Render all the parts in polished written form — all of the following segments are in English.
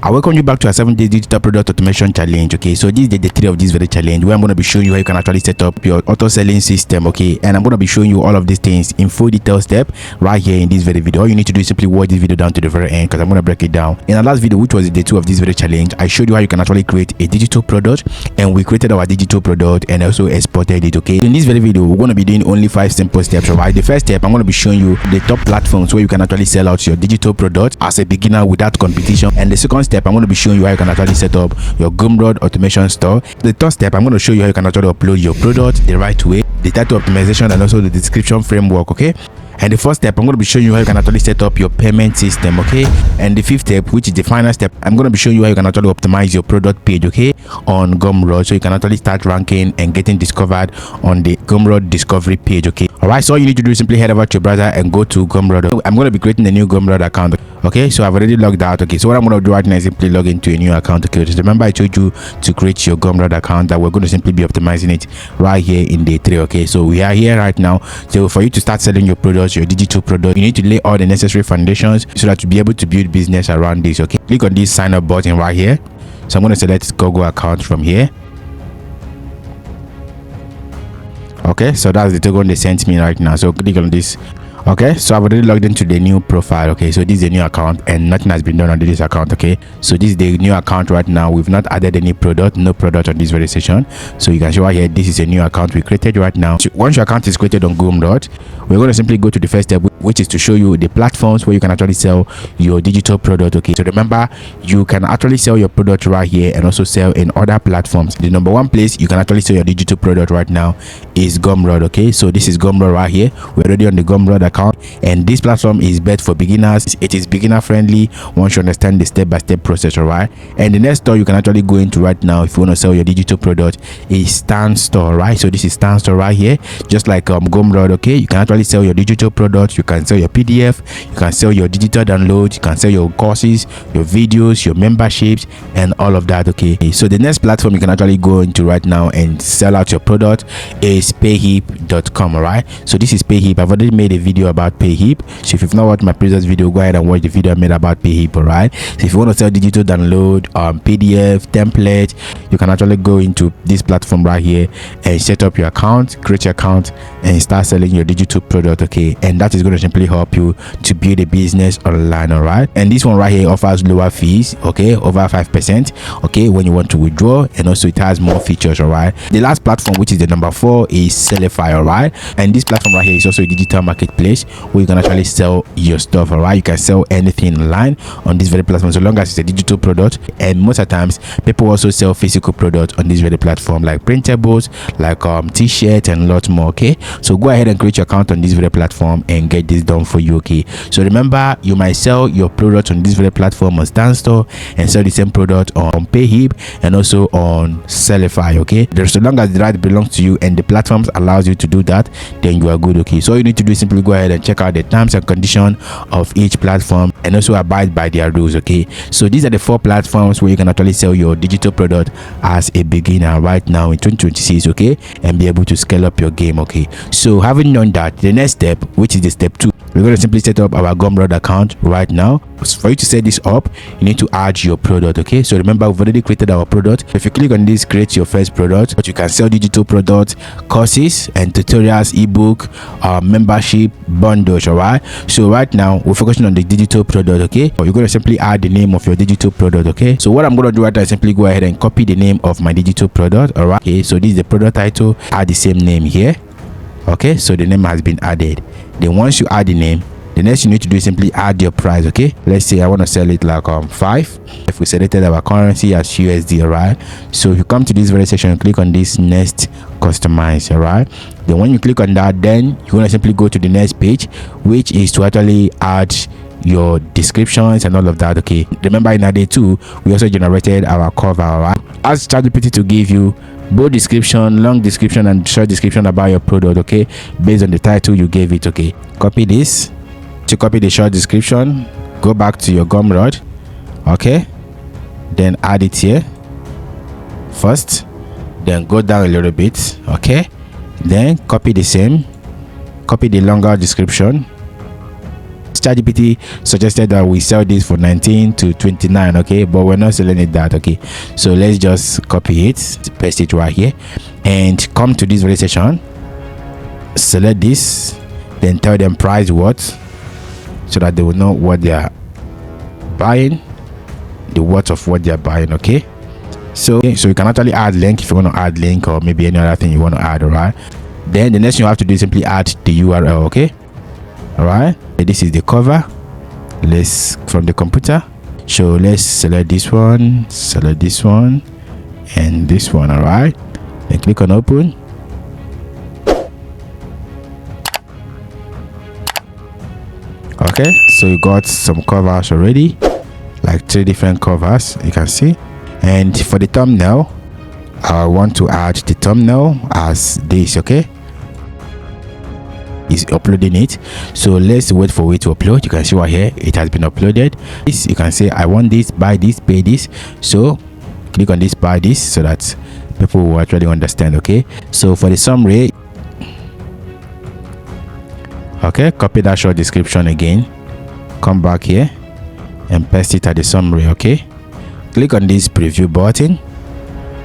I welcome you back to a 7-day digital product automation challenge. Okay, so this is the 3 of this very challenge where I'm going to be showing you how you can actually set up your auto selling system. Okay, and I'm going to be showing you all of these things in full detail step right here in this very video. All you need to do is simply watch this video down to the very end because I'm going to break it down. In the last video, which was the day 2 of this very challenge, I showed you how you can actually create a digital product, and we created our digital product and also exported it. Okay, in this very video, we're going to be doing only 5 simple steps. Alright, the first step, I'm going to be showing you the top platforms where you can actually sell out your digital product as a beginner without competition, and the second step, I'm going to be showing you how you can actually set up your Gumroad automation store. The third step, I'm going to show you how you can actually upload your product the right way, the title optimization, and also the description framework. Okay, and the first step, I'm going to be showing you how you can actually set up your payment system. Okay, and the 5th step, which is the final step, I'm going to be showing you how you can actually optimize your product page, okay, on Gumroad, so you can actually start ranking and getting discovered on the Gumroad discovery page. Okay, all right, so all you need to do is simply head over to your browser and go to Gumroad. I'm going to be creating a new Gumroad account. Okay, so I've already logged out. Okay, so what I'm going to do right now is simply log into a new account. Okay, just remember I told you to create your Gumroad account, that we're going to simply be optimizing it right here in day 3. Okay, so we are here right now. So for you to start selling your products, your digital product, you need to lay all the necessary foundations so that you'll be able to build business around this. Okay, click on this sign up button right here. So I'm going to select Google account from here. Okay, so that's the token they sent me right now. So click on this. Okay, so I've already logged into the new profile. Okay, so this is a new account and nothing has been done on this account. Okay, so this is the new account right now. We've not added any product, no product on this very session. So you can see right here, this is a new account we created right now. So once your account is created on Gumroad, we're going to simply go to the first step, which is to show you the platforms where you can actually sell your digital product. Okay, so remember, you can actually sell your product right here and also sell in other platforms. The number 1 place you can actually sell your digital product right now is Gumroad. Okay, so this is Gumroad right here. We're already on the Gumroad account, and this platform is built for beginners. It is beginner friendly once you understand the step-by-step process. All right, and the next store you can actually go into right now if you want to sell your digital product is Stan Store. Right, so this is Stan Store right here, just like Gumroad. Okay, you can actually sell your digital product, you can sell your PDF, you can sell your digital downloads, you can sell your courses, your videos, your memberships, and all of that. Okay, so the next platform you can actually go into right now and sell out your product is payhip.com. all right, so this is Payhip. I've already made a video about Payhip, so if you've not watched my previous video, go ahead and watch the video I made about Payhip. All right, so if you want to sell digital download, PDF, template, you can actually go into this platform right here and set up your account, create your account, and start selling your digital product. Okay, and that is going to simply help you to build a business online. All right, and this one right here offers lower fees, okay, over 5%, okay, when you want to withdraw, and also it has more features. All right, the last platform, which is the number 4, is Sellify. All right, and this platform right here is also a digital marketplace where you can actually sell your stuff. All right, you can sell anything online on this very platform so long as it's a digital product, and most of the times people also sell physical products on this very platform, like printables, like t-shirts, and a lot more. Okay, so go ahead and create your account on this very platform and get this done for you. Okay, so remember, you might sell your product on this very platform on Stan Store and sell the same product on Payhip and also on Sellify. Okay, so long as the right belongs to you and the platforms allows you to do that, then you are good. Okay, so all you need to do is simply go ahead and check out the terms and conditions of each platform and also abide by their rules. Okay, so these are the 4 platforms where you can actually sell your digital product as a beginner right now in 2026. Okay, and be able to scale up your game. Okay, so having done that, the next step, which is the step 2, we're going to simply set up our Gumroad account right now. For you to set this up, you need to add your product. Okay, so remember, we've already created our product. If you click on this, create your first product, but you can sell digital products, courses and tutorials, ebook, membership, bundles. All right, so right now we're focusing on the digital product. Okay, but you're going to simply add the name of your digital product. Okay, so what I'm going to do right now is simply go ahead and copy the name of my digital product. All right, okay, so this is the product title. Add the same name here. Okay, so the name has been added. Then once you add the name, the next you need to do is simply add your price. Okay, let's say I want to sell it like 5. If we selected our currency as USD, all right, so if you come to this very section, click on this next customize. All right, then when you click on that, then you're going to simply go to the next page, which is to actually add your descriptions and all of that. Okay, remember in our day 2 we also generated our cover. All right, ask ChatGPT to give you bold description, long description, and short description about your product. Okay, based on the title you gave it. Okay, copy this. To copy the short description, go back to your Gumroad. Okay, then add it here first, then go down a little bit. Okay, then copy the same, copy the longer description, ChatGPT suggested that we sell this for 19 to 29, okay, but we're not selling it that, okay. So let's just copy it, paste it right here, and come to this very section, select this, then tell them price what, so that they will know what they are buying, the worth of what they are buying, okay. So you can actually add link if you want to add link, or maybe any other thing you want to add. All right, then the next thing you have to do is simply add the URL, okay. All right, this is the cover. Let's from the computer, so let's select this one, and this one. All right, then click on open. Okay, so you got some covers already, like 3 different covers you can see. And for the thumbnail, I want to add the thumbnail as this, okay. Is uploading it, so let's wait for it to upload. You can see right here it has been uploaded. This, you can say I want this, buy this, pay this. So click on this, buy this, so that people will actually understand, okay. So for the summary, okay, copy that short description again, come back here and paste it at the summary, okay. Click on this preview button.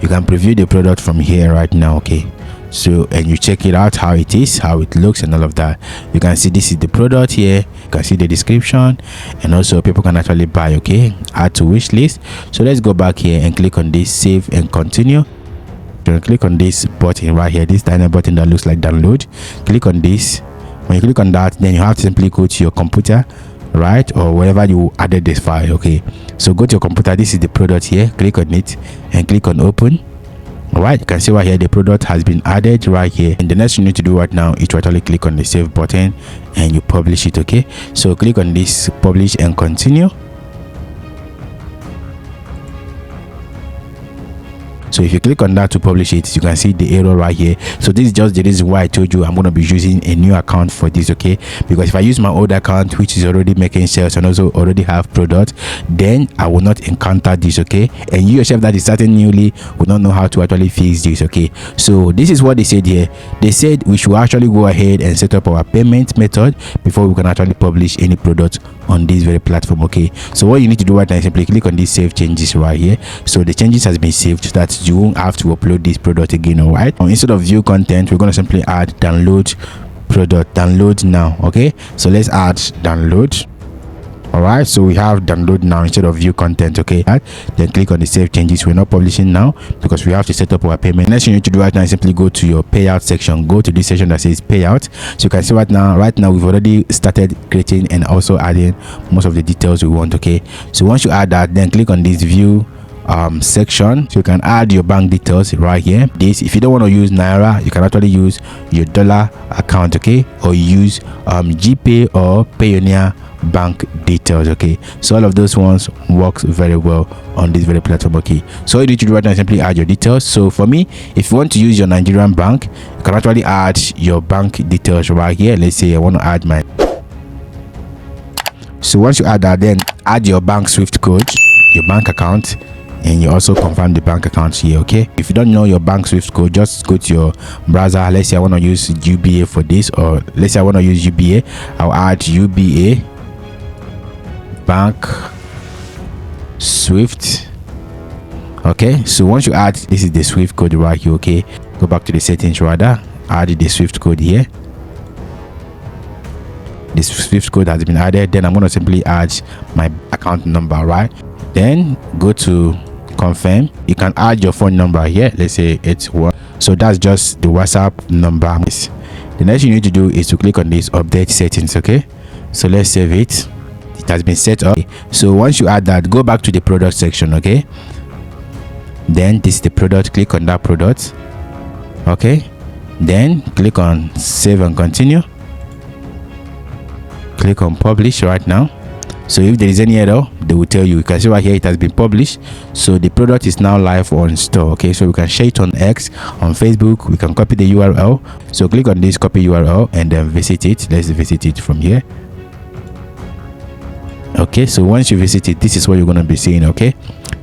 You can preview the product from here right now, okay. So, and you check it out, how it is, how it looks, and all of that. You can see this is the product here. You can see the description, and also people can actually buy, okay. Add to wish list. So let's go back here and click on this save and continue. You can click on this button right here, this tiny button that looks like download. Click on this. When you click on that, then you have to simply go to your computer, right, or wherever you added this file, okay. So go to your computer, this is the product here, click on it and click on open. All right, you can see right here the product has been added right here, and the next you need to do right now is to actually click on the save button and you publish it, okay. So click on this publish and continue. So if you click on that to publish it, you can see the error right here. So this is just the reason why I told you I'm going to be using a new account for this, okay. Because if I use my old account, which is already making sales and also already have product, then I will not encounter this, okay. And you yourself that is starting newly will not know how to actually fix this, okay. So this is what they said here. They said we should actually go ahead and set up our payment method before we can actually publish any product on this very platform, okay. So what you need to do right now is simply click on this save changes right here. So the changes has been saved, so that you won't have to upload this product again. All right, instead of view content, we're going to simply add download product, download now, okay. So let's add download. All right, so we have download now instead of view content, okay. Then click on the save changes. We're not publishing now because we have to set up our payment. Next you need to do right now is simply go to your payout section, go to this section that says payout. So you can see right now we've already started creating and also adding most of the details we want, okay. So once you add that, then click on this view section, so you can add your bank details right here. This, if you don't want to use Naira, you can actually use your dollar account, okay, or use GPay or Payoneer bank details, okay. So all of those ones works very well on this very platform, okay. So you need to do right now is simply add your details. So for me, if you want to use your Nigerian bank, you can actually add your bank details right here. Let's say I want to add my, so once you add that, then add your bank Swift code, your bank account, and you also confirm the bank account here, okay. If you don't know your bank Swift code, just go to your browser. Let's say I want to use UBA for this, or let's say I want to use UBA. I'll add UBA bank Swift, okay. So once you add, this is the Swift code right here, okay. Go back to the settings, rather add the Swift code here. This Swift code has been added. Then I'm going to simply add my account number, right. Then go to confirm. You can add your phone number here. Let's say it's one, so that's just the WhatsApp number. The next you need to do is to click on this update settings, okay. So let's save it. It has been set up. So once you add that, go back to the product section, okay. Then this is the product, click on that product, okay. Then click on save and continue. Click on publish right now. So if there is any error, they will tell you. You can see right here it has been published, so the product is now live on store, okay. So we can share it on X, on Facebook. We can copy the URL. So click on this copy URL and then visit it. Let's visit it from here, okay. So once you visit it, this is what you're going to be seeing, okay.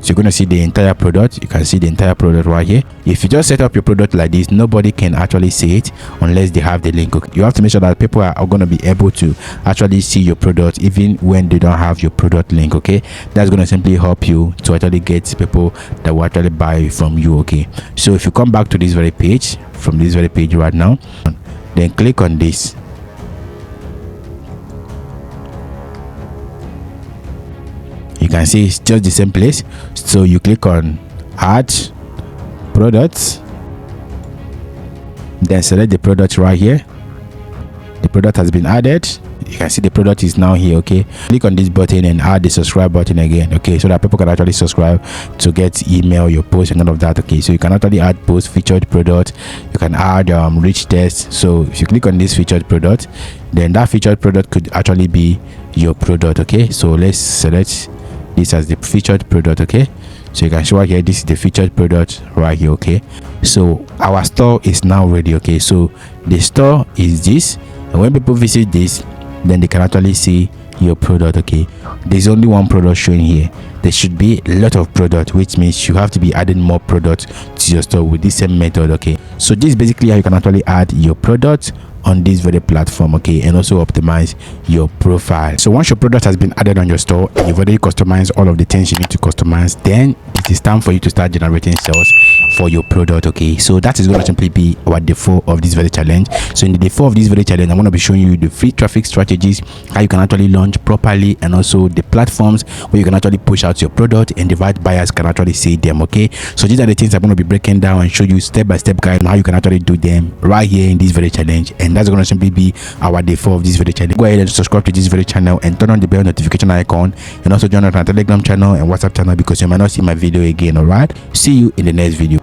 So you're going to see the entire product. You can see the entire product right here. If you just set up your product like this, nobody can actually see it unless they have the link. Okay? You have to make sure that people are going to be able to actually see your product even when they don't have your product link. Okay, that's going to simply help you to actually get people that will actually buy from you. Okay, so if you come back to this very page, from this very page right now, then click on this. You can see it's just the same place. So you click on add products, then select the product right here. The product has been added. You can see the product is now here. Okay, click on this button and add the subscribe button again. Okay, so that people can actually subscribe to get email, your post, and all of that. Okay, so you can actually add post, featured product. You can add rich text. So if you click on this featured product, then that featured product could actually be your product. Okay, so let's select this as the featured product. Okay, so you can show here, this is the featured product right here. Okay, so our store is now ready. Okay, so the store is this, and when people visit this, then they can actually see your product. Okay, there's only one product showing here. There should be a lot of product, which means you have to be adding more product to your store with this same method. Okay, so this is basically how you can actually add your product on this very platform. Okay, and also optimize your profile. So once your product has been added on your store and you've already customized all of the things you need to customize, then it is time for you to start generating sales for your product. Okay, so that is going to simply be our day 4 of this very challenge. So in the day 4 of this very challenge, I'm going to be showing you the free traffic strategies, how you can actually launch properly, and also the platforms where you can actually push out your product and the right buyers can actually see them. Okay, so these are the things I'm going to be breaking down and show you step-by-step guide on how you can actually do them right here in this very challenge. And that's going to simply be our day 4 of this very challenge. Go ahead and subscribe to this very channel and turn on the bell notification icon, and also join our Telegram channel and WhatsApp channel because you might not see my video again. All right, see you in the next video.